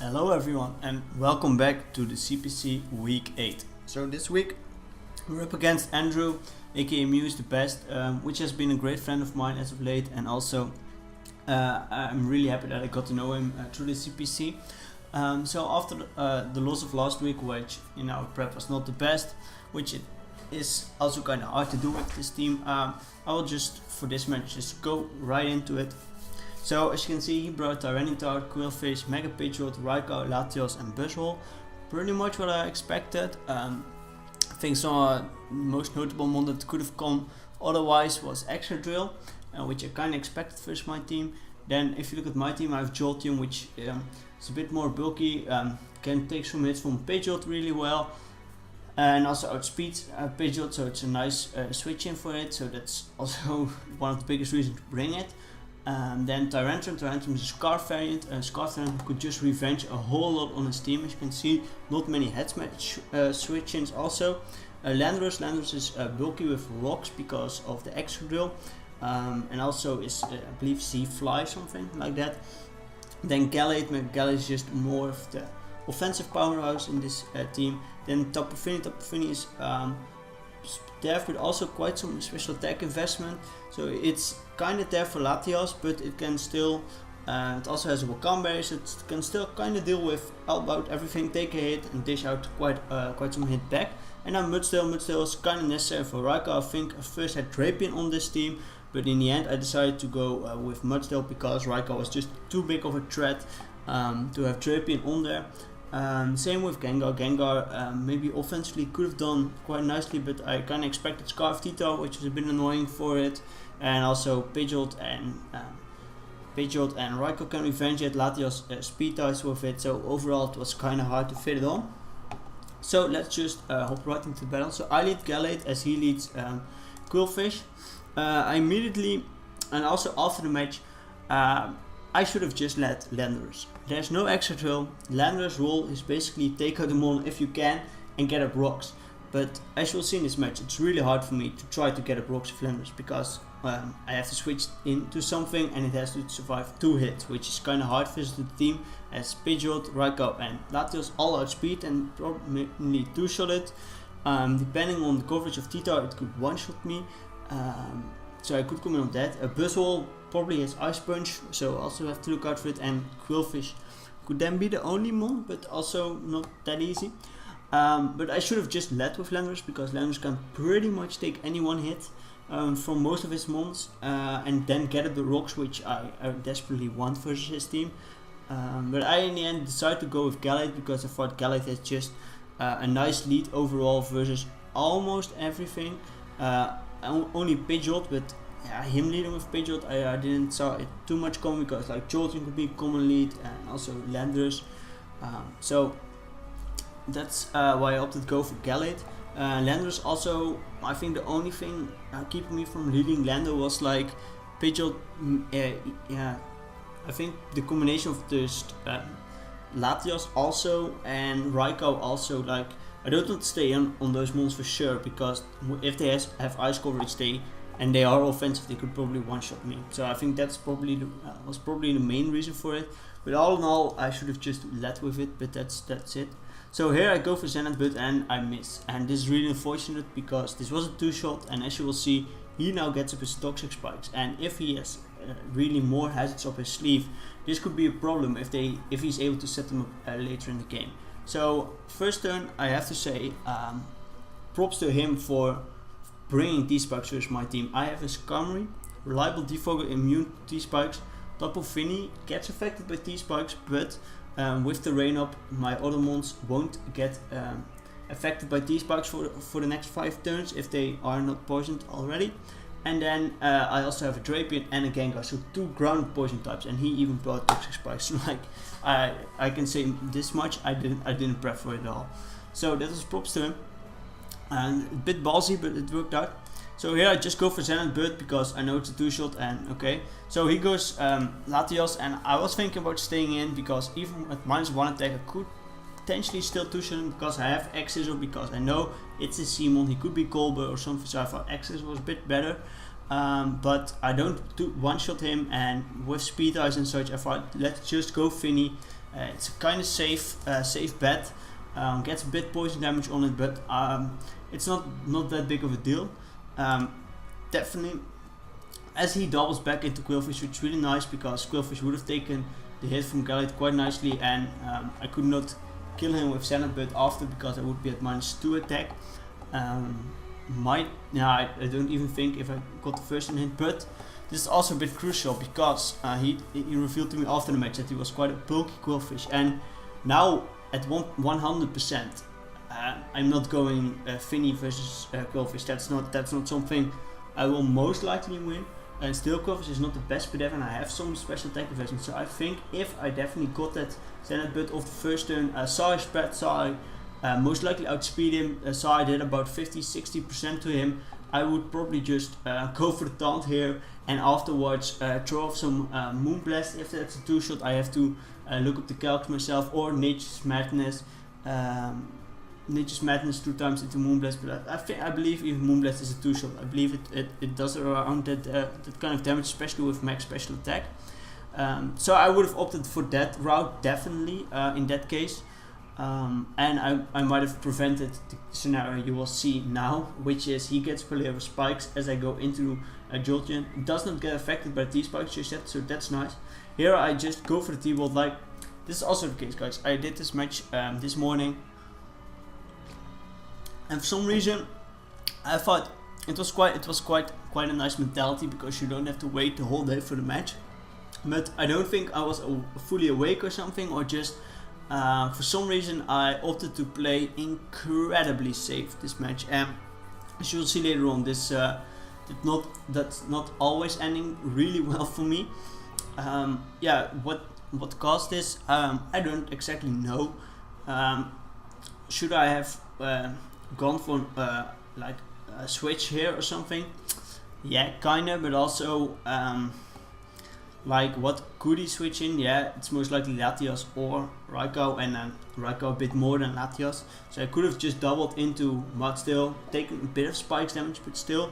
Hello everyone and welcome back to the CPC week 8. So this week we're up against Andrew aka Mewsthebest, which has been a great friend of mine as of late, and also I'm really happy that I got to know him through the CPC. So after the loss of last week, which in our prep was not the best, which it is also kind of hard to do with this team, I will just for this match just go right into it. So as you can see, he brought Tyranitar, Quillfish, Mega Pidgeot, Raikou, Latios and Buzzwole. Pretty much what I expected. I think some most notable one that could have come otherwise was Extra Drill, which I kind of expected versus my team. Then if you look at my team, I have Jolteon, which is a bit more bulky, can take some hits from Pidgeot really well, and also outspeeds Pidgeot, so it's a nice switch in for it, so that's also one of the biggest reasons to bring it. Then Tyranitar is a Scarf variant. Scarf variant could just revenge a whole lot on his team. As you can see, not many head switch-ins also. Landorus is bulky with rocks because of the Extra Drill, and also is I believe Sea Fly, something like that. Then Gallade is just more of the offensive powerhouse in this team. Then Tapu Fini is there with also quite some special attack investment, so it's kind of there for Latios, but it can still, it also has a Volcan Berry, so it can still kind of deal with about everything, take a hit and dish out quite some hit back. And then Mudstail is kind of necessary for Raikou. I think I first had Drapion on this team, but in the end I decided to go with Mudstail because Raikou was just too big of a threat to have Drapion on there. Same with Gengar. Maybe offensively could have done quite nicely, but I kind of expected Scarf Tito, which was a bit annoying for it. And also Pidgeot and Raikou can revenge it. Latios speed types with it, so overall it was kind of hard to fit it on. So let's just hop right into the battle. So I lead Gallade as he leads Quillfish. I immediately, and also after the match, I should have just led Landorus. There's no extra drill. Landorus' role is basically take out the mon if you can and get up rocks. But as you'll see in this match, it's really hard for me to try to get up rocks with Landorus because I have to switch into something and it has to survive 2 hits, which is kind of hard versus the team as Pidgeot, Raikou and Latios all outspeed and probably 2-shot it. Depending on the coverage of Tito, it could one-shot me. So I could come in on that. A Buzzwole probably has Ice Punch, so also have to look out for it. And Quillfish could then be the only mon, but also not that easy. But I should have just led with Landorus because Landorus can pretty much take any one hit from most of his mons and then get at the rocks, which I desperately want versus his team. But I in the end decided to go with Gallade because I thought Gallade has just a nice lead overall versus almost everything. Only Pidgeot, but yeah, him leading with Pidgeot, I didn't saw it too much coming because like Jolteon could be a common lead and also Landorus. So that's why I opted to go for Gallade. Landorus also, I think the only thing keeping me from leading Lando was like Pidgeot. Yeah, I think the combination of this Latios also and Raikou also, like I don't want to stay on those mons for sure because if they have ice coverage and they are offensive, they could probably one-shot me. So I think that's probably was probably the main reason for it. But all in all, I should have just led with it, but that's it. So here I go for Zenith Bud and I miss. And this is really unfortunate because this was a 2-shot, and as you will see, he now gets up his Toxic Spikes. And if he has really more hazards up his sleeve, this could be a problem if he's able to set them up later in the game. So first turn, I have to say props to him for bringing T-Spikes versus my team. I have a Skarmory, reliable Defogger, immune to T-Spikes. Tapu Fini gets affected by T-Spikes, but with the rain up, my other mons won't get affected by T-Spikes for the next 5 turns if they are not poisoned already. And then I also have a Drapion and a Gengar, so 2 ground poison types, and he even brought Toxic Spikes. Like I can say this much, I didn't prep for it at all. So that was props to him, and a bit ballsy, but it worked out. So here I just go for Zenith Bud because I know it's a 2-shot, and okay. So he goes Latios, and I was thinking about staying in because even at -1 attack I could potentially still 2-shot him because I have X-Scissor, or because I know it's a Seamon, he could be Colbur or something, so I thought X-Scissor was a bit better. But I don't one-shot him, and with Speed Ice and such, I thought let's just go Finny It's a kind of safe bet. Gets a bit poison damage on it, but it's not that big of a deal. Definitely, as he doubles back into Quillfish, which is really nice because Quillfish would have taken the hit from Gallade quite nicely, and I could not kill him with Xenobird after because I would be at -2 attack. I don't even think if I got the first hit, but this is also a bit crucial because he revealed to me after the match that he was quite a bulky Quillfish, and now at 100%, I'm not going Finny versus Quillfish. That's not something I will most likely win. And still, Quillfish is not the best PDF, and I have some special attack investments. So I think if I definitely got that Xenobird off the first turn, saw his spread, saw I most likely outspeed him, saw I did about 50-60% to him, I would probably just go for the taunt here, and afterwards throw off some Moonblast. If that's a 2-shot, I have to look up the calcs myself, or Nature's Madness. Nature's Madness 2 times into Moonblast, but I believe even Moonblast is a 2-shot. I believe it does around that kind of damage, especially with max special attack. So I would have opted for that route definitely in that case, and I might have prevented the scenario you will see now, which is he gets Pelea with spikes as I go into a Jolteon. It does not get affected by T-spikes just yet, so that's nice. Here I just go for the T-Bolt. Like, this is also the case, guys. I did this match this morning, and for some reason I thought it was quite a nice mentality because you don't have to wait the whole day for the match. But I don't think I was fully awake or something, or just for some reason I opted to play incredibly safe this match. And as you'll see later on, that's not always ending really well for me. What caused this? I don't exactly know. Should I have gone for like a switch here or something? Yeah, kinda, but also like what could he switch in? Yeah, it's most likely Latios or Raikou, and then Raikou a bit more than Latios. So I could have just doubled into Mudstill, taken a bit of spikes damage, but still,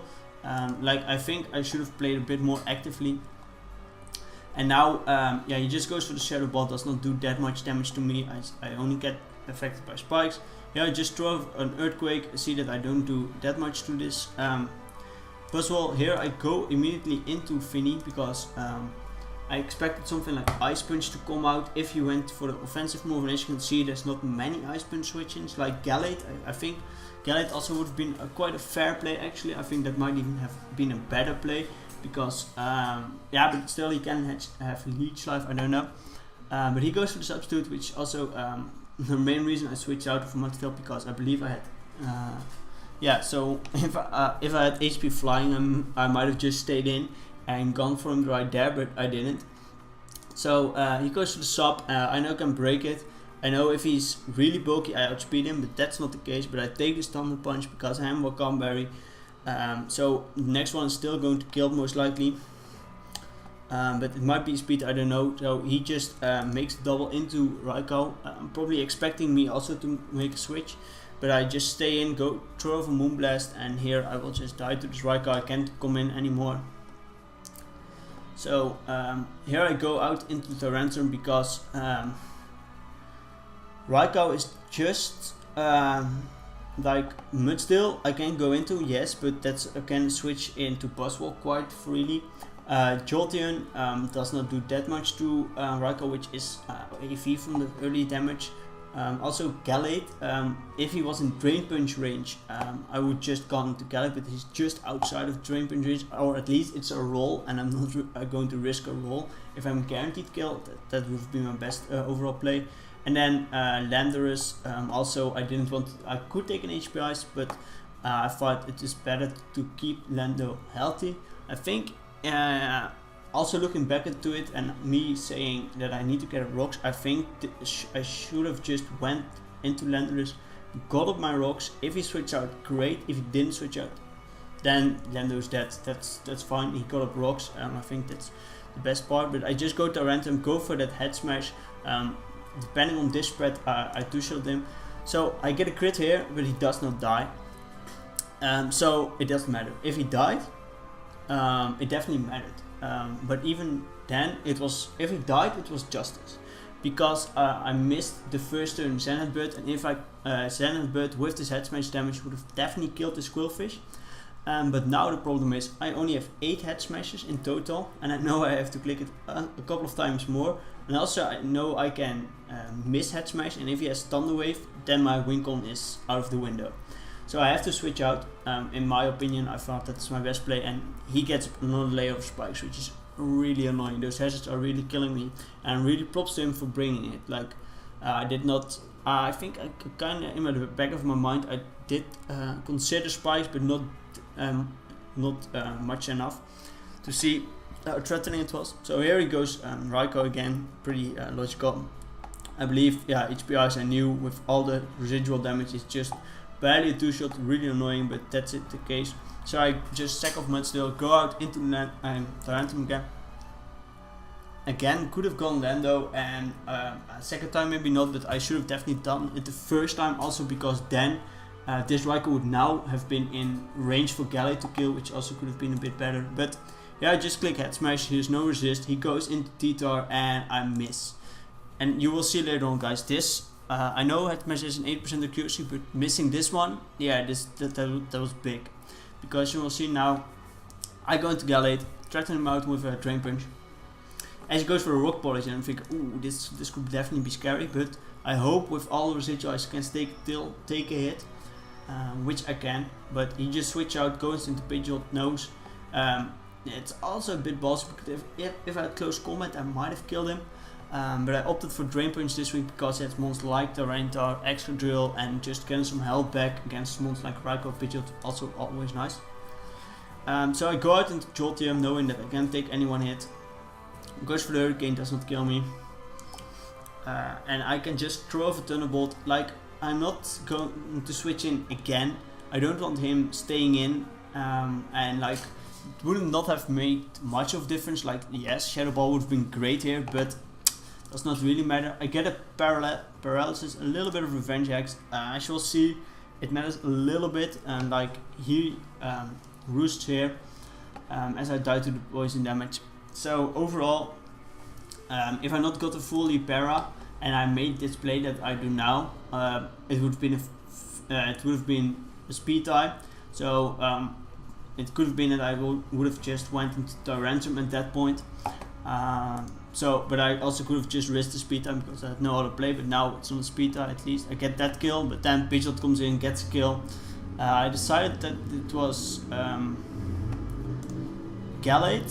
like I think I should have played a bit more actively. And now, he just goes for the Shadow Ball, does not do that much damage to me. I only get affected by spikes. Yeah, I just throw an Earthquake, see that I don't do that much to this. First of all, here I go immediately into Finny because I expected something like Ice Punch to come out if he went for the offensive move, and as you can see there's not many Ice Punch switch-ins like Gallade. I think Gallade also would have been quite a fair play actually. I think that might even have been a better play because, but still he can have Leech Life, I don't know. But he goes for the Substitute, which also the main reason I switched out of Mudstill because I believe I had, so if I had HP Flying, I might have just stayed in and gone for him right there, but I didn't. So he goes for the sub. I know I can break it. I know if he's really bulky I outspeed him, but that's not the case. But I take the Stumble Punch because I am Wakam Berry. So the next one is still going to kill most likely. But it might be speed, I don't know. So he just makes the double into Raikou. Probably expecting me also to make a switch. But I just stay in, go throw over Moonblast, and here I will just die to this Raikou. I can't come in anymore. So here I go out into the Ransom because Raikou is just like Mudstill I can go into, yes, but I can switch into Buzzwole quite freely. Jolteon does not do that much to Raikou, which is AV from the early damage. Also Gallade, if he was in Drain Punch range, I would just gone to Gallade, but he's just outside of Drain Punch range, or at least it's a roll, and I'm not going to risk a roll. If I'm guaranteed kill, that would be my best overall play. And then Landorus, also I could take an HP Ice, but I thought it is better to keep Lando healthy. I think also looking back into it and me saying that I need to get rocks, I think I should have just went into Landorus, got up my rocks. If he switched out, great. If he didn't switch out, then Landorus dead. That's fine. He got up rocks. I think that's the best part. But I just go to random, go for that head smash. Depending on this spread, I two-shot him. So I get a crit here, but he does not die. So it doesn't matter. If he died, it definitely mattered. But even then, if he died, it was justice. because I missed the first turn Zen Headbutt, and if I Zen Headbutt with this head smash damage would have definitely killed this Quillfish. But now the problem is I only have 8 head smashes in total, and I know I have to click it a couple of times more, and also I know I can miss head smash, and if he has Thunder Wave then my win con is out of the window. So I have to switch out. In my opinion, I thought that's my best play, and he gets another layer of spikes, which is really annoying. Those hazards are really killing me, and really props to him for bringing it. Like I did not, I think I kind of in the back of my mind I did consider spikes, but not much enough to see how threatening it was. So here he goes, Raikou again, pretty logical. I believe, yeah, HPIs I knew with all the residual damage is just barely a 2-shot, really annoying, but that's it the case. So I just sack off Mudstill, go out into the net and Tarantum again. Again, could have gone Lando, and a second time maybe not, but I should have definitely done it the first time also, because then this Raikou would now have been in range for Gallade to kill, which also could have been a bit better. But yeah, I just click head smash, here's no resist, he goes into T-Tar and I miss. And you will see later on, guys, this, I know head smash is an 8% accuracy, but missing this one, yeah, that was big. Because you will see now, I go into Gallade, threaten him out with a Drain Punch. As he goes for a Rock Polish, and I'm thinking, ooh, this could definitely be scary, but I hope with all the residuals I can take a hit. Which I can, but he just switch out, goes into Pidgeot, knows. It's also a bit bossy, because if I had close combat I might have killed him, but I opted for Drain Punch this week because it's monsters like Tyranitar, Extra Drill, and just getting some health back against monsters like Raikou, Pidgeot, also always nice. So I go out into Jolteon knowing that I can't take any one hit. Goes for the Hurricane, does not kill me, and I can just throw off a Thunderbolt. Like, I'm not going to switch in again. I don't want him staying in, and like it would not have made much of difference. Like, yes, Shadow Ball would have been great here, but does not really matter. I get a paralysis, a little bit of Revenge Axe. As you'll see, it matters a little bit, and like he roosts here as I die to the poison damage. So overall, if I not got a fully para and I made this play that I do now, it would have been a speed tie. So it could have been that I would have just went into Tyranitar at that point. But I also could have just risked the speed tie because I had no other play. But now it's on the speed tie at least. I get that kill, but then Pidgeot comes in, gets a kill. I decided that it was Gallade.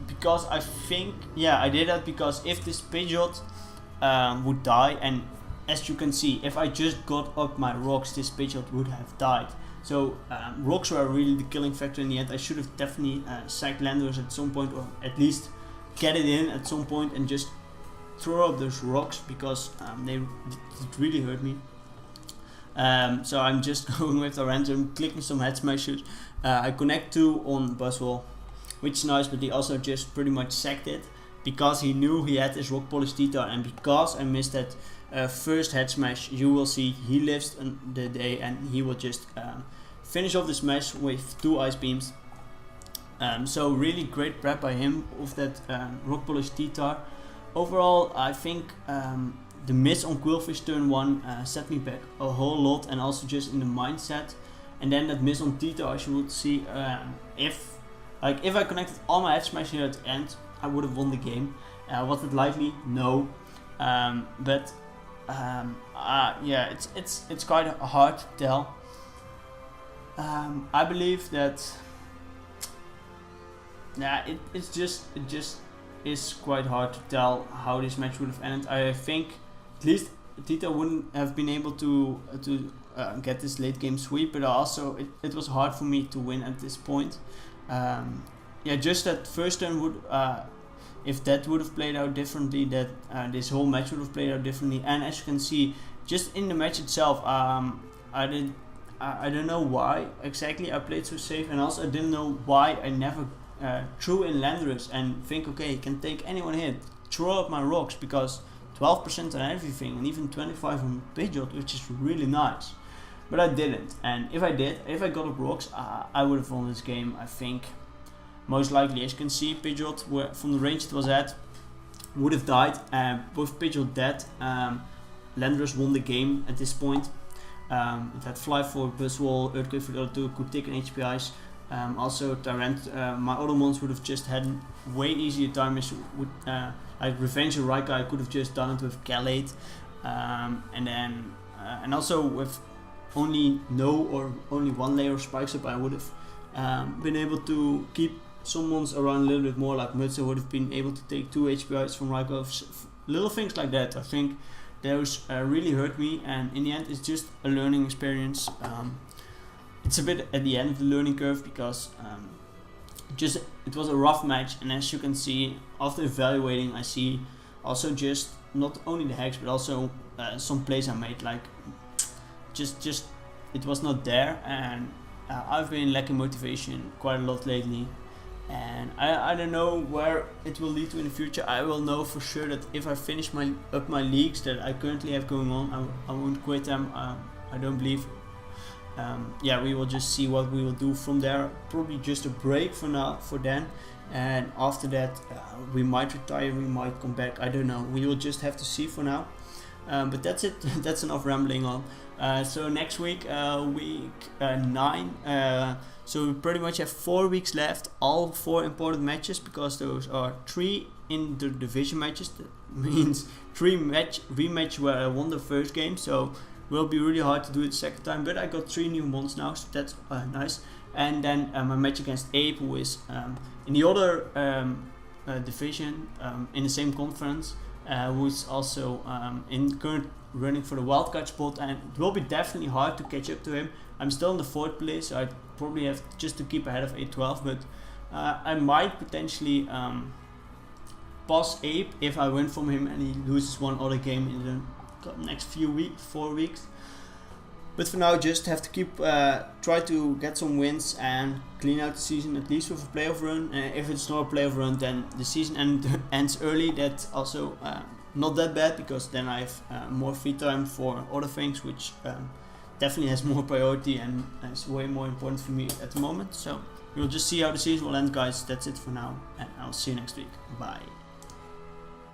Because I think, yeah, I did that because if this Pidgeot would die, and as you can see, if I just got up my rocks, this Pidgeot would have died. So rocks were really the killing factor in the end. I should have definitely sacked Landers at some point, or at least get it in at some point and just throw up those rocks, because it really hurt me. So I'm just going with the random, clicking some head smashes. I connect 2 on Buzzwole, which is nice, but he also just pretty much sacked it because he knew he had his Rock Polish T-Tar, and because I missed that first head smash, you will see he lives the day and he will just finish off the smash with 2 Ice Beams. So really great prep by him of that Rock Polish T-Tar. Overall, I think the miss on Quillfish turn 1 set me back a whole lot, and also just in the mindset. And then that miss on T-Tar, as you would see, if I connected all my head smash here at the end, I would have won the game. Was it likely? No. Yeah, it's quite hard to tell. I believe that, yeah, it just is quite hard to tell how this match would have ended. I think at least Tita wouldn't have been able to get this late game sweep, but also it was hard for me to win at this point. Yeah, just that first turn would, if that would have played out differently, that this whole match would have played out differently. And as you can see, just in the match itself, I don't know why exactly I played so safe, and also I didn't know why I never threw in Landorus and think, okay, he can take anyone hit, throw up my rocks, because 12% on everything and even 25 on Pidgeot, which is really nice. But I didn't, and if I got up rocks, I would have won this game, I think. Most likely, as you can see, Pidgeot, from the range it was at, would have died. Both pitch or dead. Landers won the game at this point. It had Fly for Buzzwall, Earthquake for the other two, could take an HPIs. Also Tyrant, my other ones would have just had way easier time. Like Revenge or Rika, I could have just done it with Gallade. And also with only only one layer of spikes up, I would have been able to keep some ones around a little bit more. Like Mutsu would have been able to take 2 HPIs from Rika. Little things like that, I think those really hurt me, and in the end it's just a learning experience. It's a bit at the end of the learning curve because it was a rough match, and as you can see after evaluating, I see also just not only the hacks but also some plays I made, like just it was not there, and I've been lacking motivation quite a lot lately, and I don't know where it will lead to in the future. I will know for sure that if I finish my leagues that I currently have going on, I won't quit them. I don't believe. Yeah, we will just see what we will do from there. Probably just a break for now, for then, and after that we might retire, we might come back, I don't know. We will just have to see for now. But that's it. That's enough rambling on. So next week, week 9. So we pretty much have 4 weeks left. All 4 important matches, because those are 3 in the division matches. That means 3 rematch where I won the first game. So will be really hard to do it the second time. But I got 3 new ones now, so that's nice. And then my match against Abe, who is in the other division, in the same conference. Who is also in current running for the wildcard spot, and it will be definitely hard to catch up to him. I'm still in the 4th place, so I probably have just to keep ahead of 8-12, but I might potentially pass Abe if I win from him and he loses one other game in the next 4 weeks. But for now, just have to keep try to get some wins and clean out the season, at least with a playoff run. If it's not a playoff run, then the season ends early. That's also not that bad, because then I have more free time for other things, which definitely has more priority and is way more important for me at the moment. So we'll just see how the season will end, guys. That's it for now, and I'll see you next week. Bye.